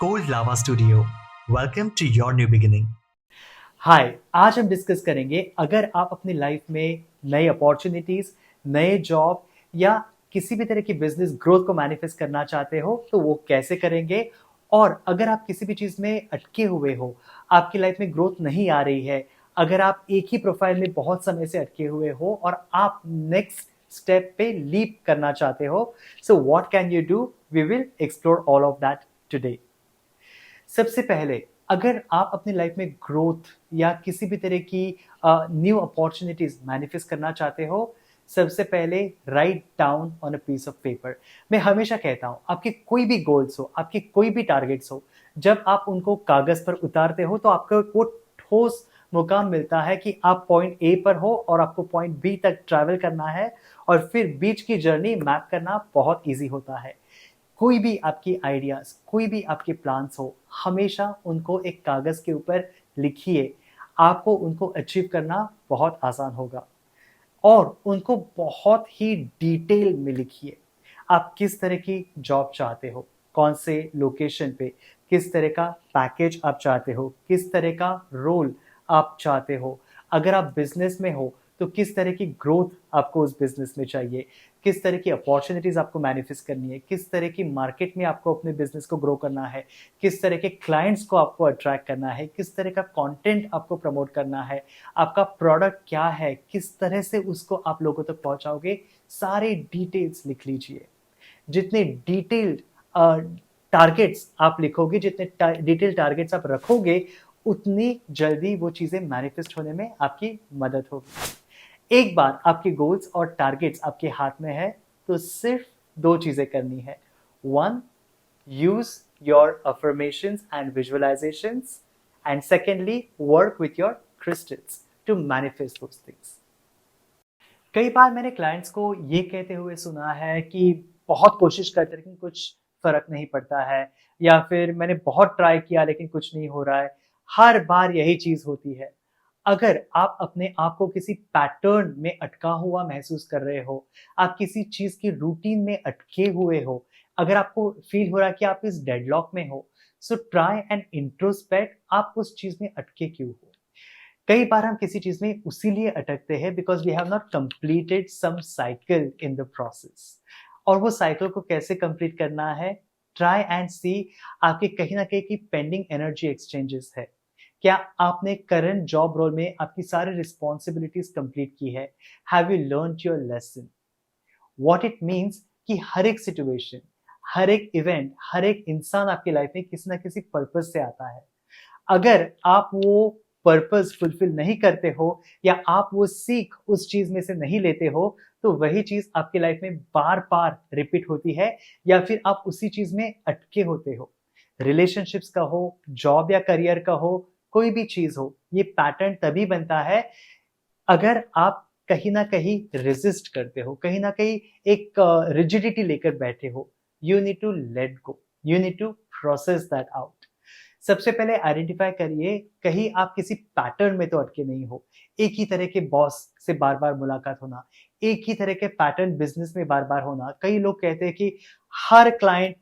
Cold Lava Studio. Welcome to your new beginning. हाय, आज हम discuss करेंगे अगर आप अपनी लाइफ में नई अपॉर्चुनिटीज, नए जॉब या किसी भी तरह की बिजनेस ग्रोथ को मैनिफेस्ट करना चाहते हो तो वो कैसे करेंगे। और अगर आप किसी भी चीज में अटके हुए हो, आपकी लाइफ में ग्रोथ नहीं आ रही है, अगर आप एक ही प्रोफाइल में बहुत समय से अटके हुए हो और आप नेक्स्ट स्टेप पे लीप करना चाहते हो, so what can you do, we will explore all of that today. सबसे पहले, अगर आप अपनी लाइफ में ग्रोथ या किसी भी तरह की न्यू अपॉर्चुनिटीज मैनिफेस्ट करना चाहते हो, सबसे पहले write down on a piece of paper. मैं हमेशा कहता हूं, आपके कोई भी गोल्स हो, आपके कोई भी टारगेट्स हो, जब आप उनको कागज पर उतारते हो तो आपको वो ठोस मुकाम मिलता है कि आप पॉइंट ए पर हो और आपको पॉइंट बी तक ट्रैवल करना है, और फिर बीच की जर्नी मैप करना बहुत ईजी होता है। कोई भी आपकी आइडियाज, कोई भी आपके प्लान्स हो, हमेशा उनको एक कागज के ऊपर लिखिए। आपको उनको अचीव करना बहुत आसान होगा, और उनको बहुत ही डिटेल में लिखिए। आप किस तरह की जॉब चाहते हो, कौन से लोकेशन पे, किस तरह का पैकेज आप चाहते हो, किस तरह का रोल आप चाहते हो। अगर आप बिजनेस में हो तो किस तरह की ग्रोथ आपको उस बिजनेस में चाहिए, किस तरह की अपॉर्चुनिटीज आपको मैनिफेस्ट करनी है, किस तरह की मार्केट में आपको अपने बिजनेस को ग्रो करना है, किस तरह के क्लाइंट्स को आपको अट्रैक्ट करना है, किस तरह का कंटेंट आपको प्रमोट करना है, आपका प्रोडक्ट क्या है, किस तरह से उसको आप लोगों तक पहुंचाओगे। सारे डिटेल्स लिख लीजिए। जितने डिटेल्ड टारगेट्स आप लिखोगे, जितने डिटेल टारगेट्स आप रखोगे, उतनी जल्दी वो चीजें मैनिफेस्ट होने में आपकी मदद होगी। एक बार आपके गोल्स और टारगेट्स आपके हाथ में है तो सिर्फ दो चीजें करनी है। One, use your affirmations and visualizations, and secondly, work with your crystals to manifest those things. कई बार मैंने क्लाइंट्स को ये कहते हुए सुना है कि बहुत कोशिश करते लेकिन कुछ फर्क नहीं पड़ता है, या फिर मैंने बहुत ट्राई किया लेकिन कुछ नहीं हो रहा है। हर बार यही चीज होती है। अगर आप अपने आप को किसी पैटर्न में अटका हुआ महसूस कर रहे हो, आप किसी चीज की रूटीन में अटके हुए हो, अगर आपको फील हो रहा है कि आप इस डेडलॉक में हो, सो ट्राई एंड इंट्रोस्पेक्ट, आप उस चीज में अटके क्यों हो। कई बार हम किसी चीज में उसीलिए अटकते हैं because we have not completed some cycle in the process. और वो साइकिल को कैसे कंप्लीट करना है, ट्राई एंड सी। आपके कहीं ना कहीं की पेंडिंग एनर्जी एक्सचेंजेस है। क्या आपने करंट जॉब रोल में आपकी सारी रिस्पॉन्सिबिलिटीज कंप्लीट की है? Have you learn your lesson? What it means कि हर एक सिचुएशन, हर एक इवेंट, हर एक इंसान आपकी लाइफ में किसी ना किसी पर्पज से आता है। अगर आप वो पर्पस फुलफिल नहीं करते हो, या आप वो सीख उस चीज में से नहीं लेते हो, तो वही चीज आपकी लाइफ में बार बार रिपीट होती है, या फिर आप उसी चीज में अटके होते हो। रिलेशनशिप्स का हो, जॉब या करियर का हो, कोई भी चीज हो, ये पैटर्न तभी बनता है अगर आप कहीं ना कहीं रेजिस्ट करते हो, कहीं ना कहीं एक रिजिडिटी लेकर बैठे हो। You need to let go, you need to process that out. सबसे पहले आइडेंटिफाई करिए, कहीं आप किसी पैटर्न में तो अटके नहीं हो। एक ही तरह के बॉस से बार बार मुलाकात होना, एक ही तरह के पैटर्न बिजनेस में बार बार होना। कई लोग कहते हैं कि हर क्लाइंट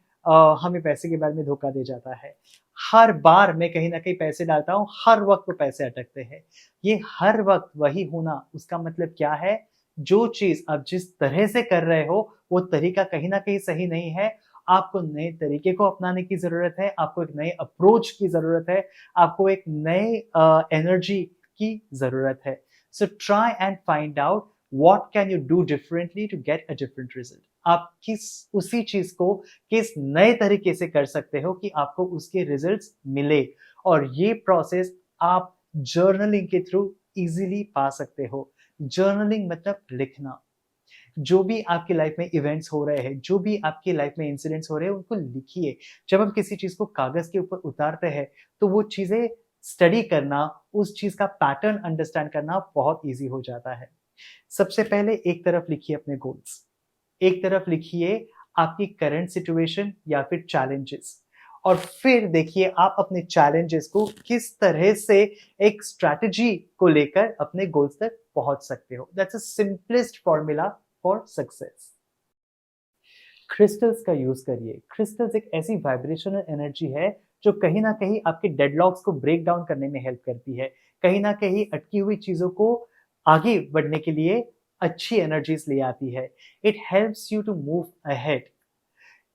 हमें पैसे के बारे में धोखा दे जाता है, हर बार मैं कहीं ना कहीं पैसे डालता हूँ, हर वक्त वो पैसे अटकते हैं। ये हर वक्त वही होना, उसका मतलब क्या है? जो चीज आप जिस तरह से कर रहे हो, वो तरीका कहीं ना कहीं सही नहीं है। आपको नए तरीके को अपनाने की जरूरत है, आपको एक नए अप्रोच की जरूरत है, आपको एक नए एनर्जी की जरूरत है। So try and find out what can you do differently to get a different result. आप किस उसी चीज को किस नए तरीके से कर सकते हो कि आपको उसके रिजल्ट्स मिले। और ये प्रोसेस आप जर्नलिंग के थ्रू इजीली पा सकते हो। जर्नलिंग मतलब लिखना। जो भी आपकी लाइफ में इवेंट्स हो रहे हैं, जो भी आपकी लाइफ में इंसिडेंट्स हो रहे हैं, उनको लिखिए। जब हम किसी चीज को कागज के ऊपर उतारते हैं तो वो चीजें स्टडी करना, उस चीज का पैटर्न अंडरस्टैंड करना बहुत ईजी हो जाता है। सबसे पहले एक तरफ लिखिए अपने गोल्स, एक तरफ लिखिए आपकी करंट सिचुएशन या फिर चैलेंजेस, और फिर देखिए आप अपने चैलेंजेस को किस तरह से एक स्ट्रैटेजी को लेकर अपने गोल्स तक पहुंच सकते हो। That's a simplest formula for success. Crystals का यूज करिए। क्रिस्टल्स एक ऐसी वाइब्रेशनल एनर्जी है जो कहीं ना कहीं आपके डेडलॉक्स को ब्रेक डाउन करने में हेल्प करती है, कहीं ना कहीं अटकी हुई चीजों को आगे बढ़ने के लिए अच्छी एनर्जीज ले आती है। It helps you to move ahead.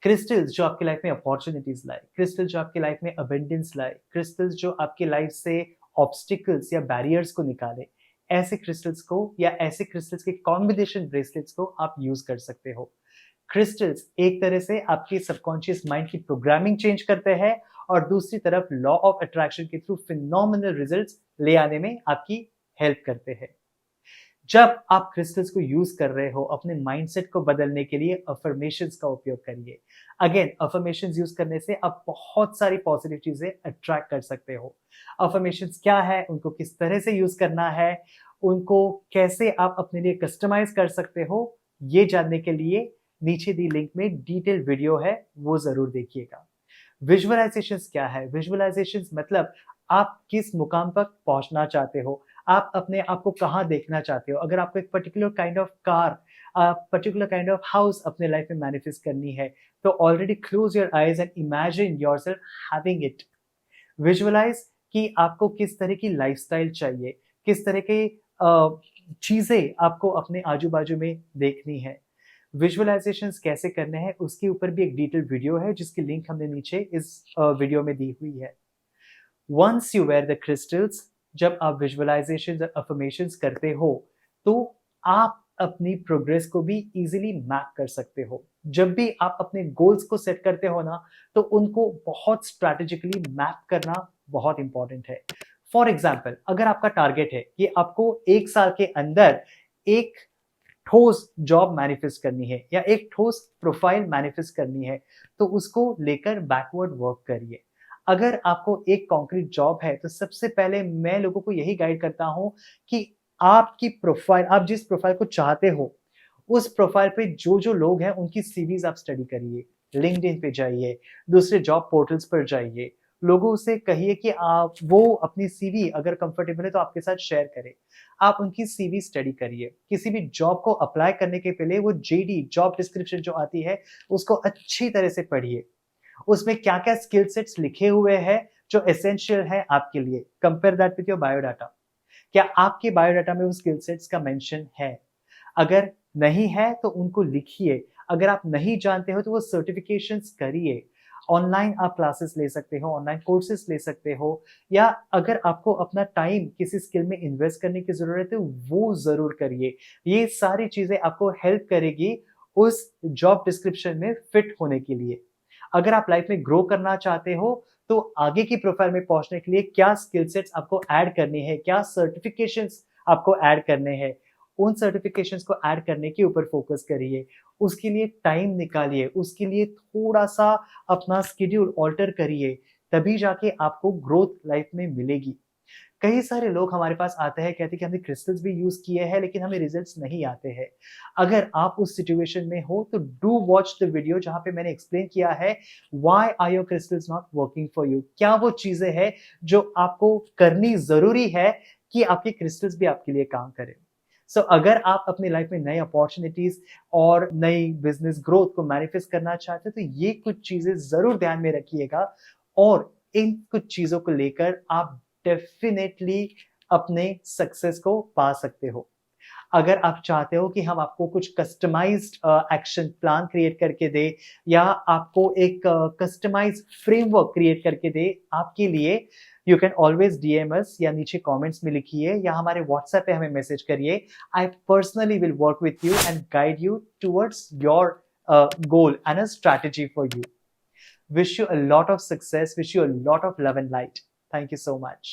Crystals जो आपकी लाइफ में अपॉर्चुनिटीज लाए, क्रिस्टल जो आपकी लाइफ में अबेंडेंस लाए, क्रिस्टल्स जो आपकी लाइफ से ऑब्स्टिकल्स या बैरियर्स को निकाले, ऐसे क्रिस्टल्स को या ऐसे क्रिस्टल्स के कॉम्बिनेशन ब्रेसलेट्स को आप यूज कर सकते हो। क्रिस्टल्स एक तरह से आपके सबकॉन्शियस माइंड की प्रोग्रामिंग चेंज करते हैं और दूसरी तरफ लॉ ऑफ अट्रैक्शन के थ्रू फिनोमिनल रिजल्ट्स ले आने में आपकी हेल्प करते हैं। जब आप क्रिस्टल्स को यूज कर रहे हो अपने माइंडसेट को बदलने के लिए अफर्मेशंस का उपयोग करिए। अगेन, अफर्मेशंस यूज करने से आप बहुत सारी पॉजिटिव चीजें अट्रैक्ट कर सकते हो। अफर्मेशंस क्या है, उनको किस तरह से यूज करना है, उनको कैसे आप अपने लिए कस्टमाइज कर सकते हो, ये जानने के लिए नीचे दी लिंक में डिटेल वीडियो है, वो जरूर देखिएगा। विजुअलाइजेशंस क्या है? विजुअलाइजेशंस मतलब आप किस मुकाम तक पहुंचना चाहते हो, आप अपने आप को कहाँ देखना चाहते हो। अगर आपको एक particular kind of car, particular kind of house अपने लाइफ में मैनिफेस्ट करनी है, तो already close your eyes and imagine yourself having it. Visualize कि आपको किस तरह की लाइफस्टाइल चाहिए, किस तरह की चीजें आपको अपने आजू बाजू में देखनी है। विजुअलाइजेशंस कैसे करने हैं उसके ऊपर भी एक डिटेल वीडियो है जिसकी लिंक हमने नीचे इस वीडियो में दी हुई है। Once you wear the crystals, जब आप विजुअलाइजेशन और अफर्मेशंस करते हो तो आप अपनी प्रोग्रेस को भी इजीली मैप कर सकते हो। जब भी आप अपने गोल्स को सेट करते हो ना, तो उनको बहुत स्ट्रैटेजिकली मैप करना बहुत इंपॉर्टेंट है। फॉर एग्जाम्पल, अगर आपका टारगेट है कि आपको 1 साल के अंदर एक ठोस जॉब मैनिफेस्ट करनी है या एक ठोस प्रोफाइल मैनिफेस्ट करनी है, तो उसको लेकर बैकवर्ड वर्क करिए। अगर आपको एक कॉन्क्रीट जॉब है तो सबसे पहले मैं लोगों को यही गाइड करता हूं कि आपकी प्रोफाइल, आप जिस प्रोफाइल को चाहते हो, उस प्रोफाइल पे जो जो लोग हैं उनकी सीवीज आप स्टडी करिए। लिंक्डइन पे जाइए, दूसरे जॉब पोर्टल्स पर जाइए, लोगों से कहिए कि आप वो अपनी सीवी अगर कंफर्टेबल है तो आपके साथ शेयर करें। आप उनकी सीवी स्टडी करिए। किसी भी जॉब को अप्लाई करने के पहले वो जेडी जॉब डिस्क्रिप्शन जो आती है उसको अच्छी तरह से पढ़िए। उसमें क्या क्या स्किल सेट्स लिखे हुए हैं जो एसेंशियल है आपके लिए। Compare that with your biodata. क्या आपके बायोडाटा में वो स्किल सेट्स का मेंशन है? अगर नहीं है तो उनको लिखिए। अगर आप नहीं जानते हो तो वो सर्टिफिकेशंस करिए। ऑनलाइन आप क्लासेस ले सकते हो, ऑनलाइन कोर्सेज ले सकते हो, या अगर आपको अपना टाइम किसी स्किल में इन्वेस्ट करने की जरूरत है वो जरूर करिए। ये सारी चीजें आपको हेल्प करेगी उस जॉब डिस्क्रिप्शन में फिट होने के लिए। अगर आप लाइफ में ग्रो करना चाहते हो तो आगे की प्रोफाइल में पहुंचने के लिए क्या स्किल सेट्स आपको ऐड करने हैं, क्या सर्टिफिकेशंस आपको ऐड करने हैं, उन सर्टिफिकेशंस को ऐड करने के ऊपर फोकस करिए। उसके लिए टाइम निकालिए, उसके लिए थोड़ा सा अपना स्केड्यूल ऑल्टर करिए, तभी जाके आपको ग्रोथ लाइफ में मिलेगी। कई सारे लोग हमारे पास आते हैं, कहते हैं कि हमने क्रिस्टल्स भी यूज किए हैं लेकिन हमें रिजल्ट्स नहीं आते हैं। अगर आप उस सिचुएशन में हो तो डू वॉच द वीडियो जहां पे मैंने एक्सप्लेन किया है why are your crystals not working for you. क्या वो चीजें हैं जो आपको करनी जरूरी है कि आपके क्रिस्टल्स भी आपके लिए काम करें। अगर आप अपनी लाइफ में नई अपॉर्चुनिटीज और नई बिजनेस ग्रोथ को मैनिफेस्ट करना चाहते हैं तो ये कुछ चीजें जरूर ध्यान में रखिएगा और इन कुछ चीजों को लेकर आप डेफिनेटली अपने सक्सेस को पा सकते हो। अगर आप चाहते हो कि हम आपको कुछ कस्टमाइज्ड एक्शन प्लान क्रिएट करके दे या आपको एक कस्टमाइज्ड फ्रेमवर्क क्रिएट करके दे आपके लिए, यू कैन ऑलवेज डीएम अस या नीचे कमेंट्स में लिखिए या हमारे व्हाट्सएप पे हमें मैसेज करिए। I personally will work with you and guide you towards your goal and a strategy for you. Wish you a lot of success, wish you a lot of love and light. Thank you so much.